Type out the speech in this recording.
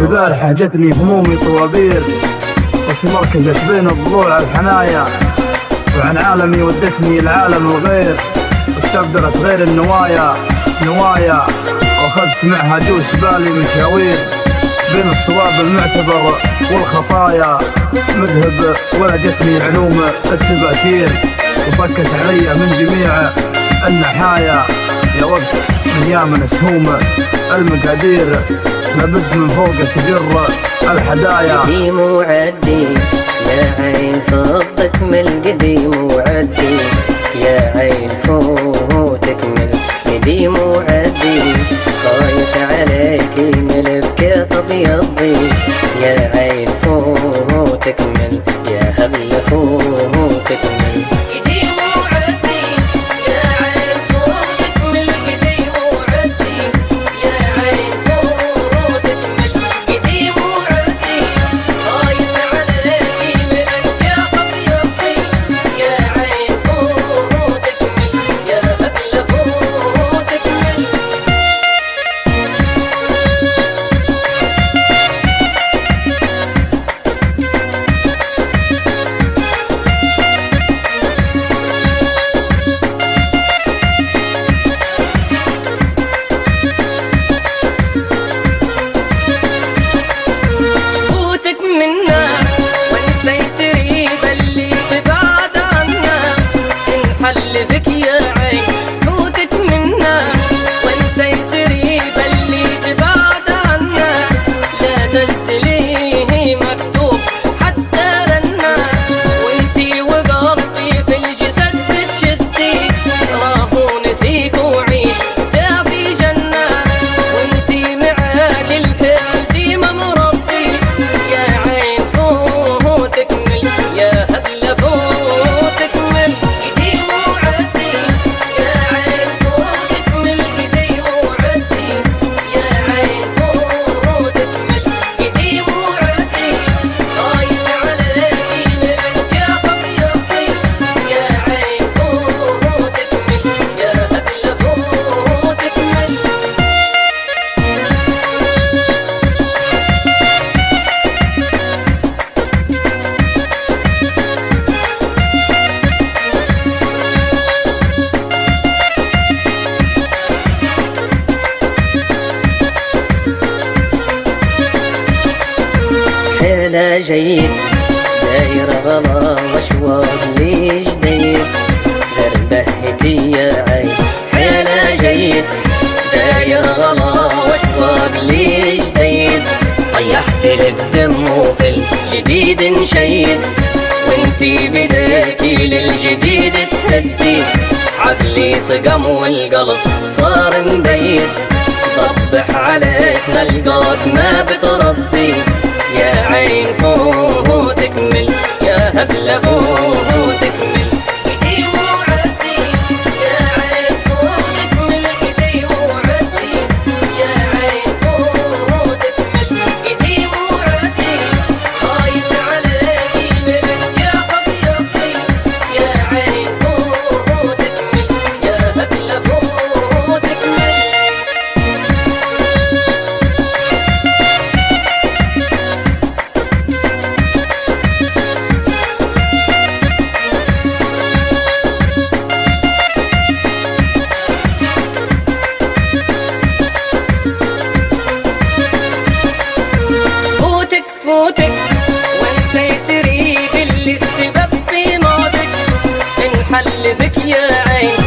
البارحة جتني همومي طوابير، وتمركزت بين الضلوع الحنايا، وعن عالمي ودتني العالم الغير، واستبدلت غير النوايا نوايا، واخذت معها جوز بالي مشاوير بين الصواب المعتبر والخطايا. مذهب ولدتني علوم التباشير، وفكت علي من جميع النحايا. يا وقت ايام سهوم المقادير، لابد من فوق تجر الحدايا. قديم وعدي يا عين فوقك من القديم وعدي، يا عين فوتك من قديم وعدي، خايف عليك من البكاء ابيضي، يا عين فوتك من يا هبل فوتك من قديم وعدي، يا عين فوتك من القديم وعدي، يا عين فوتك من قديم وعدي، خايف عليك من البكاء ابيضي، يا عين فوتك من يا هبل فوتك من. فوتك منا وانسى يسريب اللي تبعد عنا، انحلفك يا عين فوتك منا وانسى يسريب اللي تبعد عنا، لا تنزليه مكتوب حتى لنا، وانتي وقلبي في الجسد بتشدي، راهو نسيك وعيش دا في جنة، وانتي معاك الحال ديما مربي، يا عين فوتك من يا هبل فوتك من قديم وعدي، يا عين فوتك من قديم وعدي، يا عين فوتك من قديم وعدي، خايف عليكي من الكاف ابيضي، يا عين فوتك من يا هبل فوتك من. حيلة جيد داير غلا واشواق لي جديد، غير بهتي يا عين حيلة جيد داير غلا واشواق لي جديد، طيحت لك دم وفي الجديد نشيد، وانتي بداكي للجديد تهدي، عقلي صقم والقلب صار مبيد، ضبح عليك ملقاك ما بتربي، يا عين فوتك من يا هبل فوتك من قديم وعدي، يا عين فوتك من قديم وعدي، يا عين فوتك من قديم وعدي، خايف عليكي من الكاف ابيضي، يا عين فوتك من يا هبل فوتك من. فوتك وانسى يسري باللي السبب في موتك، انحلفك يا عين